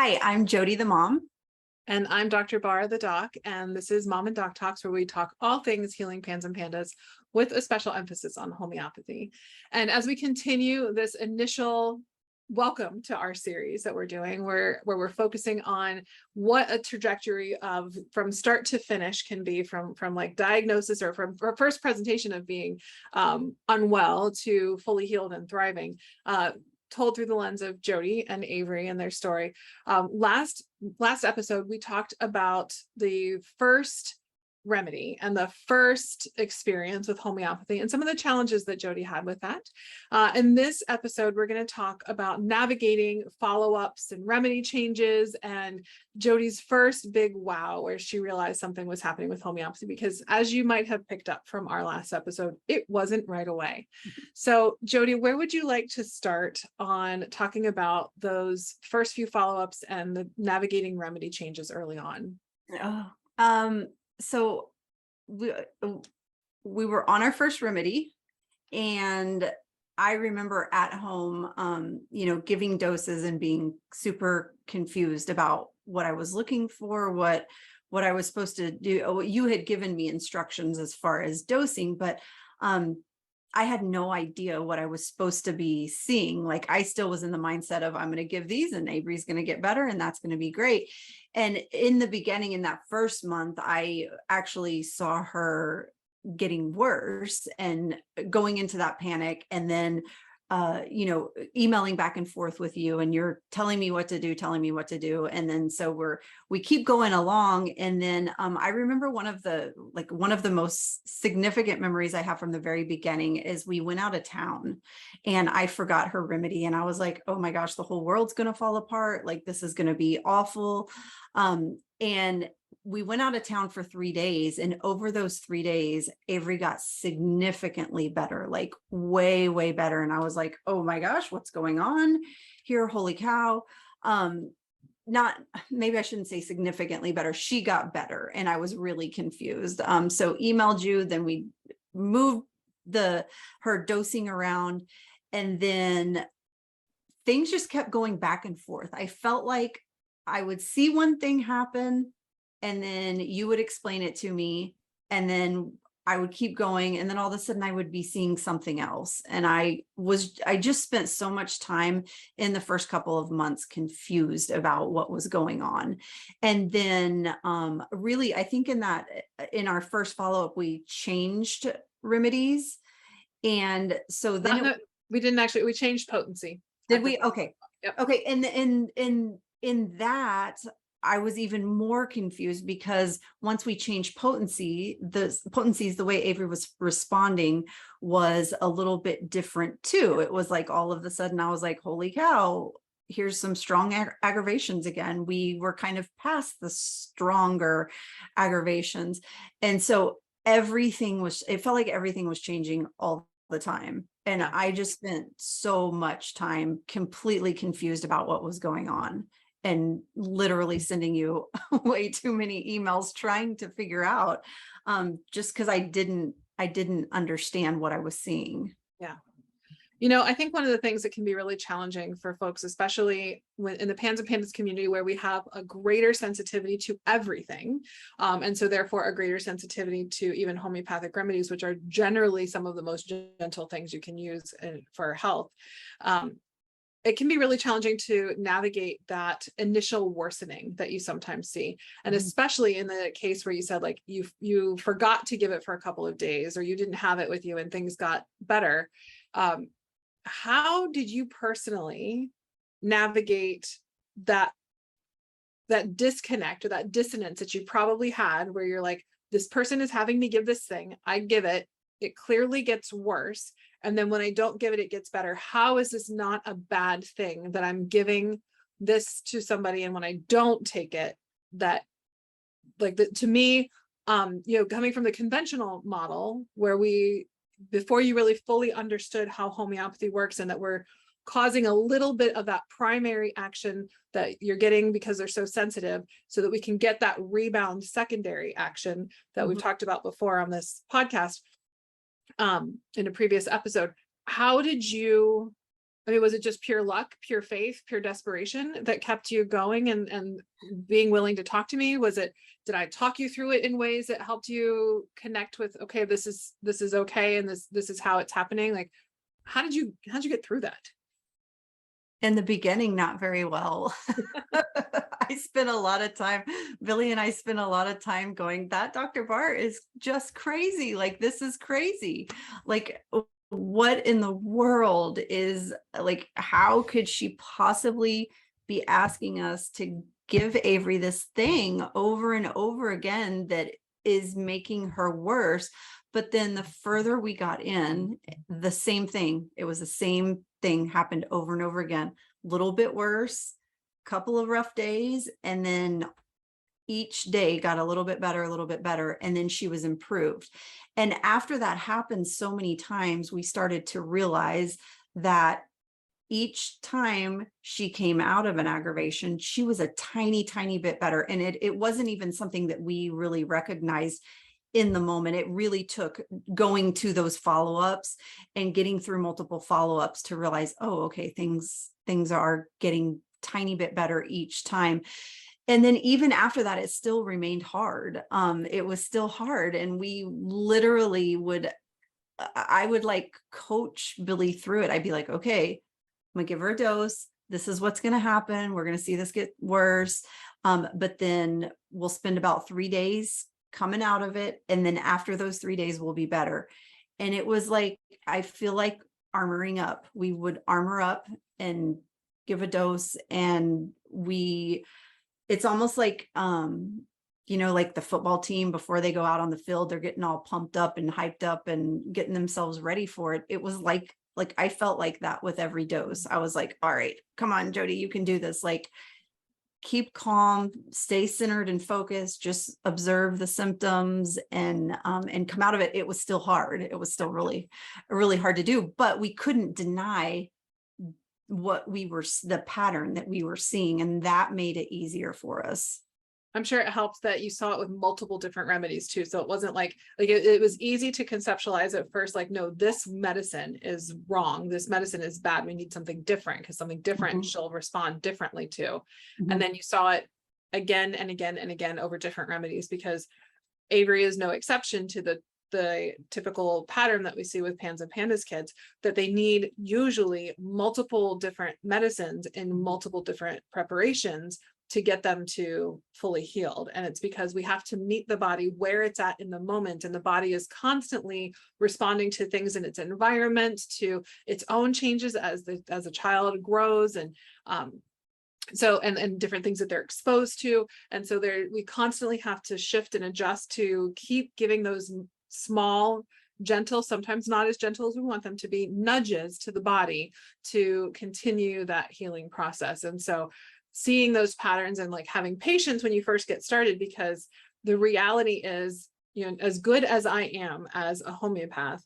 Hi, I'm Jody the mom. And I'm Dr. Barr, the doc, and this is Mom and Doc Talks, where we talk all things healing pans and pandas with a special emphasis on homeopathy. And as we continue this initial welcome to our series that we're doing, where we're focusing on what a trajectory of from start to finish can be from like diagnosis or from first presentation of being unwell to fully healed and thriving. Told through the lens of Jody and Avery and their story. Last episode, we talked about the first remedy and the first experience with homeopathy and some of the challenges that Jody had with that. In this episode, we're going to talk about navigating follow-ups and remedy changes and Jody's first big wow, where she realized something was happening with homeopathy, because as you might have picked up from our last episode, it wasn't right away. So Jody, where would you like to start on talking about those first few follow-ups and the navigating remedy changes early on? So we were on our first remedy, and I remember at home, giving doses and being super confused about what I was looking for, what I was supposed to do. You had given me instructions as far as dosing, but I had no idea what I was supposed to be seeing. Like, I still was in the mindset of, I'm going to give these and Avery's going to get better and that's going to be great. And in the beginning, in that first month, I actually saw her getting worse and going into that panic, and then emailing back and forth with you, and you're telling me what to do. And then so we keep going along. And then I remember one of the most significant memories I have from the very beginning is we went out of town and I forgot her remedy. And I was like, oh my gosh, the whole world's going to fall apart. Like, this is going to be awful. And we went out of town for 3 days, and over those 3 days, Avery got significantly better, like way, way better. And I was like, oh my gosh, what's going on here? Holy cow. Not, maybe I shouldn't say significantly better. She got better and I was really confused. So emailed you, then we moved her dosing around, and then things just kept going back and forth. I felt like I would see one thing happen, and then you would explain it to me, and then I would keep going, and then all of a sudden I would be seeing something else. And I just spent so much time in the first couple of months confused about what was going on. And then really, I think in our first follow-up, we changed remedies. And so then we changed potency. Did we? Okay. Yep. Okay. And in that, I was even more confused, because once we changed potencies, the way Avery was responding was a little bit different too. It was like, all of a sudden I was like, holy cow, here's some strong aggravations again. We were kind of past the stronger aggravations. And so it felt like everything was changing all the time. And I just spent so much time completely confused about what was going on, and literally sending you way too many emails trying to figure out, just because I didn't understand what I was seeing. Yeah. I think one of the things that can be really challenging for folks, especially in the Pans and Pandas community, where we have a greater sensitivity to everything, and so therefore a greater sensitivity to even homeopathic remedies, which are generally some of the most gentle things you can use for health. It can be really challenging to navigate that initial worsening that you sometimes see. And especially in the case where you said, like, you forgot to give it for a couple of days, or you didn't have it with you and things got better. How did you personally navigate that disconnect or that dissonance that you probably had, where you're like, this person is having me give this thing, I give it, it clearly gets worse, and then when I don't give it, it gets better. How is this not a bad thing that I'm giving this to somebody, and when I don't take it, that, like, to me, coming from the conventional model, where before you really fully understood how homeopathy works, and that we're causing a little bit of that primary action that you're getting because they're so sensitive, so that we can get that rebound secondary action that we've talked about before on this podcast, in a previous episode. How did you I mean, was it just pure luck, pure faith, pure desperation that kept you going and being willing to talk to me? Was it, did I talk you through it in ways that helped you connect with, okay, this is okay, and this is how it's happening? Like, how'd you get through that? In the beginning, not very well. I spent a lot of time, Billy and I spent a lot of time going, that Dr. Barr is just crazy. Like, this is crazy. Like, what in the world is, like, how could she possibly be asking us to give Avery this thing over and over again that is making her worse? But then the further we got in, the same thing, it was the same thing happened over and over again, a little bit worse, couple of rough days, and then each day got a little bit better, and then she was improved. And after that happened so many times, we started to realize that each time she came out of an aggravation, she was a tiny bit better. And it wasn't even something that we really recognized in the moment. It really took going to those follow-ups and getting through multiple follow-ups to realize, oh, okay, things are getting tiny bit better each time. And then even after that, it still remained hard. It was still hard. And we literally I would like coach Billy through it. I'd be like, okay, I'm gonna give her a dose. This is what's going to happen. We're going to see this get worse. But then we'll spend about 3 days coming out of it. And then after those 3 days, we'll be better. And it was like, I feel like armoring up. We would armor up and give a dose. And it's almost like, like the football team before they go out on the field, they're getting all pumped up and hyped up and getting themselves ready for it. It was like I felt like that with every dose. I was like, all right, come on, Jody, you can do this. Like, keep calm, stay centered and focused, just observe the symptoms and come out of it. It was still hard. It was still really hard to do, but we couldn't deny the pattern that we were seeing. And that made it easier for us. I'm sure it helps that you saw it with multiple different remedies too. So it wasn't like it was easy to conceptualize at first, like, no, this medicine is wrong. This medicine is bad. We need something different, because something different she'll respond differently to. And then you saw it again and again and again over different remedies, because Avery is no exception to the typical pattern that we see with PANS and PANDAS kids, that they need usually multiple different medicines in multiple different preparations to get them to fully healed. And it's because we have to meet the body where it's at in the moment. And the body is constantly responding to things in its environment, to its own changes as a child grows, and and different things that they're exposed to. And so we constantly have to shift and adjust to keep giving those small, gentle, sometimes not as gentle as we want them to be, nudges to the body to continue that healing process. And so seeing those patterns and like having patience when you first get started, because the reality is, as good as I am as a homeopath,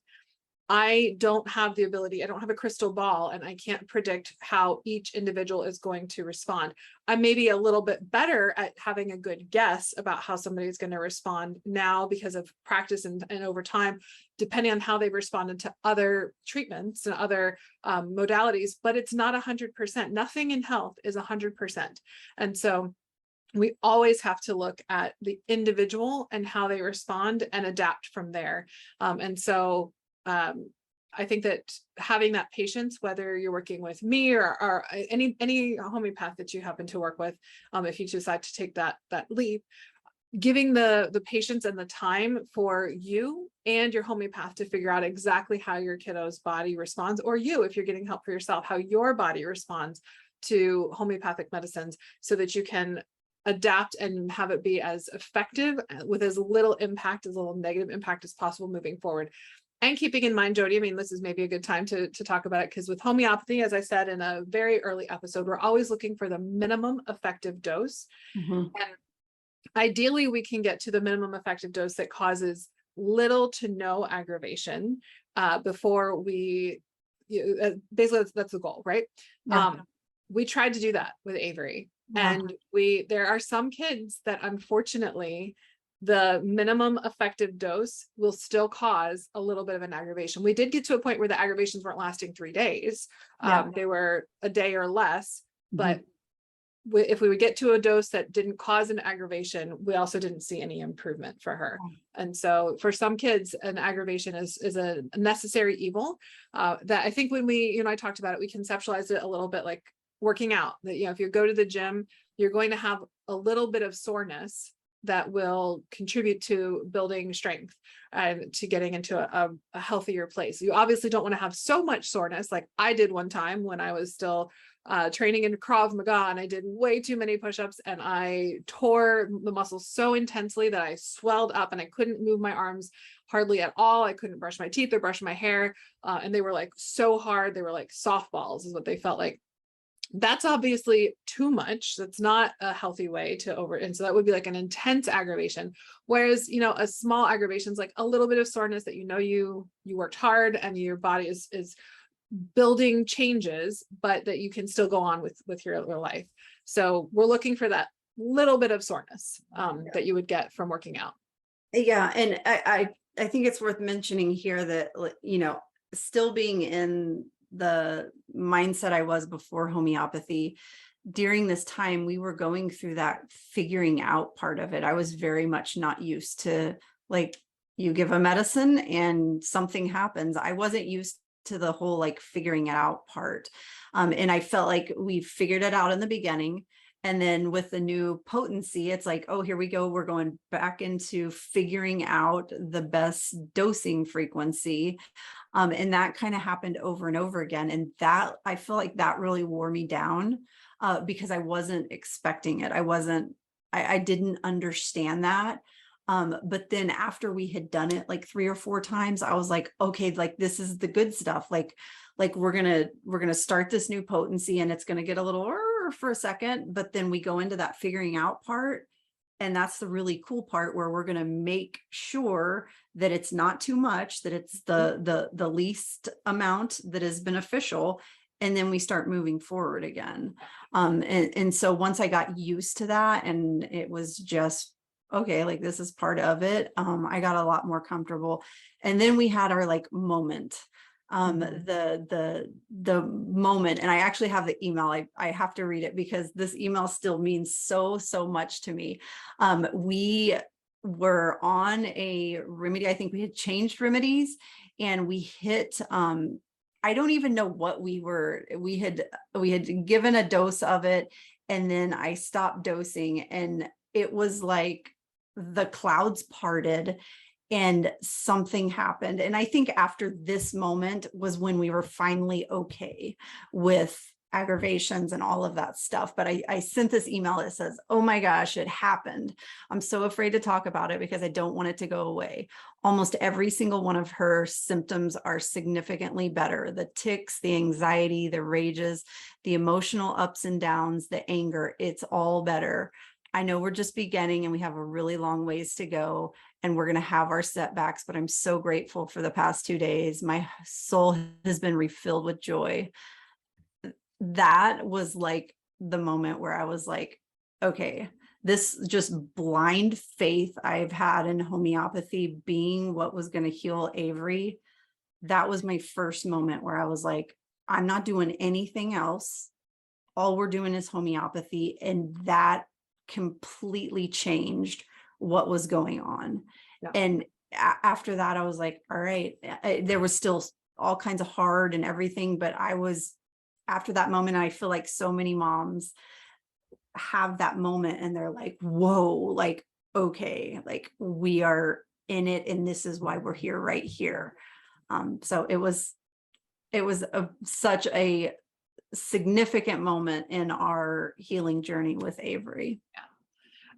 I don't have the ability, I don't have a crystal ball, and I can't predict how each individual is going to respond. I may be a little bit better at having a good guess about how somebody is going to respond now because of practice and over time, depending on how they've responded to other treatments and other modalities, but it's not 100%. Nothing in health is 100%. And so we always have to look at the individual and how they respond and adapt from there. I think that having that patience, whether you're working with me or any homeopath that you happen to work with, if you decide to take that leap, giving the patience and the time for you and your homeopath to figure out exactly how your kiddo's body responds, or you, if you're getting help for yourself, how your body responds to homeopathic medicines, so that you can adapt and have it be as effective with as little impact, as little negative impact as possible moving forward. And keeping in mind, Jody, I mean, this is maybe a good time to talk about it, because with homeopathy, as I said in a very early episode, we're always looking for the minimum effective dose. And ideally, we can get to the minimum effective dose that causes little to no aggravation before we, basically that's the goal, right? Yeah. We tried to do that with Avery. And there are some kids that unfortunately the minimum effective dose will still cause a little bit of an aggravation. We did get to a point where the aggravations weren't lasting 3 days. Yeah. They were a day or less, but Mhm. if we would get to a dose that didn't cause an aggravation, we also didn't see any improvement for her. And so for some kids, an aggravation is a necessary evil, that I think when I talked about it, we conceptualized it a little bit like working out, that, if you go to the gym, you're going to have a little bit of soreness that will contribute to building strength and to getting into a healthier place. You obviously don't want to have so much soreness like I did one time when I was still training in Krav Maga, and I did way too many push-ups and I tore the muscles so intensely that I swelled up and I couldn't move my arms hardly at all. I couldn't brush my teeth or brush my hair. And they were like so hard. They were like softballs is what they felt like. That's obviously too much. That's not a healthy way to and so that would be like an intense aggravation. Whereas, a small aggravation is like a little bit of soreness that you worked hard and your body is building changes, but that you can still go on with your life. So we're looking for that little bit of soreness that you would get from working out. Yeah. And I think it's worth mentioning here that, still being in the mindset I was before homeopathy, during this time, we were going through that figuring out part of it. I was very much not used to, like, you give a medicine and something happens. I wasn't used to the whole like figuring it out part. And I felt like we figured it out in the beginning. And then with the new potency, it's like, oh, here we go. We're going back into figuring out the best dosing frequency. And that kind of happened over and over again. And that, I feel like that really wore me down because I wasn't expecting it. I didn't understand that. But then after we had done it like 3 or 4 times, I was like, okay, like this is the good stuff. Like we're gonna start this new potency and it's gonna get a little for a second, but then we go into that figuring out part. And that's the really cool part where we're gonna make sure that it's not too much, that it's the least amount that is beneficial. And then we start moving forward again. And so once I got used to that and it was just, okay, like this is part of it. I got a lot more comfortable. And then we had our like moment, the moment, and I actually have the email. I have to read it because this email still means so much to me. We were on a remedy. I think we had changed remedies and we hit, I don't even know what we had given a dose of it. And then I stopped dosing and it was like the clouds parted and something happened. And I think after this moment was when we were finally okay with aggravations and all of that stuff. But I sent this email that says, oh my gosh, it happened. I'm so afraid to talk about it because I don't want it to go away. Almost every single one of her symptoms are significantly better. The tics, the anxiety, the rages, the emotional ups and downs, the anger, it's all better. I know we're just beginning and we have a really long ways to go and we're going to have our setbacks, but I'm so grateful for the past 2 days. My soul has been refilled with joy. That was like the moment where I was like, okay, this just blind faith I've had in homeopathy being what was going to heal Avery. That was my first moment where I was like, I'm not doing anything else. All we're doing is homeopathy. And that completely changed what was going on. Yeah. And after that, I was like, all right, there was still all kinds of hard and everything, but after that moment, I feel like so many moms have that moment and they're like, whoa, like, okay, like we are in it and this is why we're here right here. So it was such a significant moment in our healing journey with Avery. Yeah.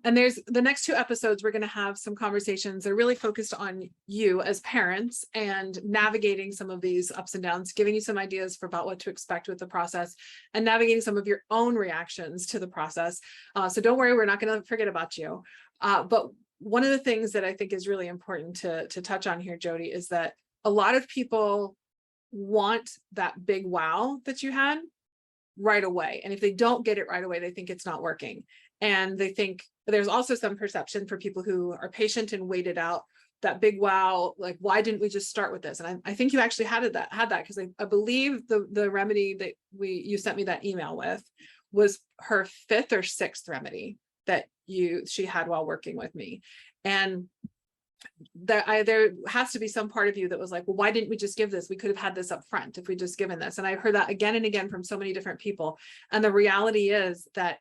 And there's the next 2 episodes, we're going to have some conversations that are really focused on you as parents and navigating some of these ups and downs, giving you some ideas for about what to expect with the process and navigating some of your own reactions to the process. So don't worry, we're not going to forget about you. But one of the things that I think is really important to touch on here, Jody, is that a lot of people want that big wow that you had right away. And if they don't get it right away, they think it's not working. And they think there's also some perception for people who are patient and waited out that big wow, like, why didn't we just start with this? And I think you actually had that because I believe the remedy that you sent me that email with was her 5th or 6th remedy that she had while working with me. And there has to be some part of you that was like, well, why didn't we just give this? We could have had this up front if we just given this. And I've heard that again and again from so many different people. And the reality is that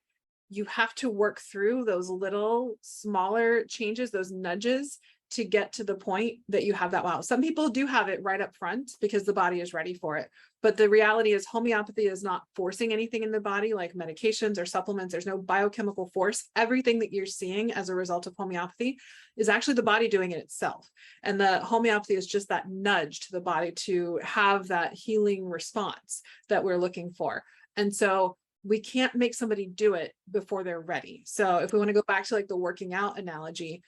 you have to work through those little smaller changes, those nudges, to get to the point that you have that wow. Some people do have it right up front because the body is ready for it. But the reality is homeopathy is not forcing anything in the body like medications or supplements. There's no biochemical force. Everything that you're seeing as a result of homeopathy is actually the body doing it itself. And the homeopathy is just that nudge to the body to have that healing response that we're looking for. And so we can't make somebody do it before they're ready. So if we want to go back to like the working out analogy,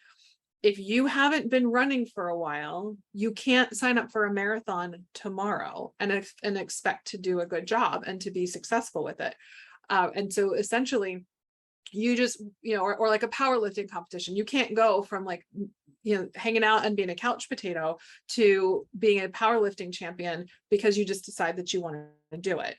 if you haven't been running for a while, you can't sign up for a marathon tomorrow and expect to do a good job and to be successful with it. And so essentially you just, or like a powerlifting competition, you can't go from like, hanging out and being a couch potato to being a powerlifting champion because you just decide that you want to do it.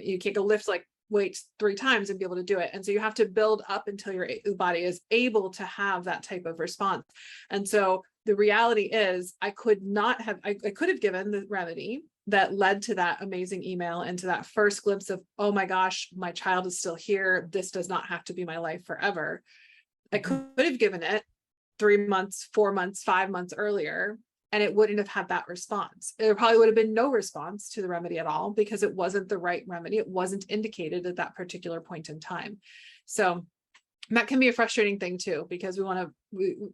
You can't go lift like weights 3 times and be able to do it. And so you have to build up until your body is able to have that type of response. And so the reality is I could have given the remedy that led to that amazing email and to that first glimpse of, oh my gosh, my child is still here. This does not have to be my life forever. I could have given it 3 months, 4 months, 5 months earlier, and it wouldn't have had that response. There probably would have been no response to the remedy at all because it wasn't the right remedy. It wasn't indicated at that particular point in time. So that can be a frustrating thing too, because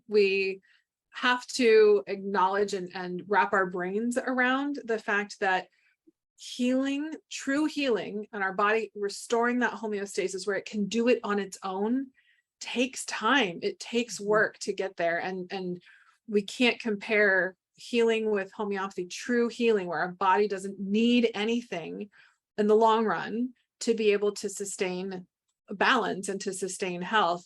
we have to acknowledge and wrap our brains around the fact that healing, true healing, and our body restoring that homeostasis where it can do it on its own takes time. It takes work to get there. And we can't compare healing with homeopathy, true healing, where our body doesn't need anything in the long run to be able to sustain balance and to sustain health.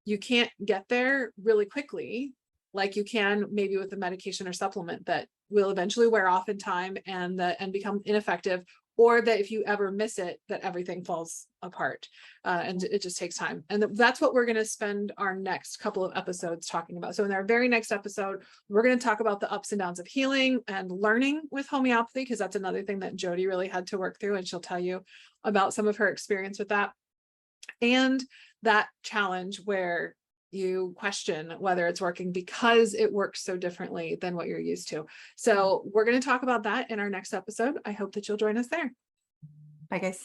You can't get there really quickly like you can maybe with a medication or supplement that will eventually wear off in time and become ineffective, or that if you ever miss it, that everything falls apart. And it just takes time. And that's what we're going to spend our next couple of episodes talking about. So in our very next episode, we're going to talk about the ups and downs of healing and learning with homeopathy, because that's another thing that Jody really had to work through. And she'll tell you about some of her experience with that. And that challenge where you question whether it's working because it works so differently than what you're used to. So we're going to talk about that in our next episode. I hope that you'll join us there. Bye, guys.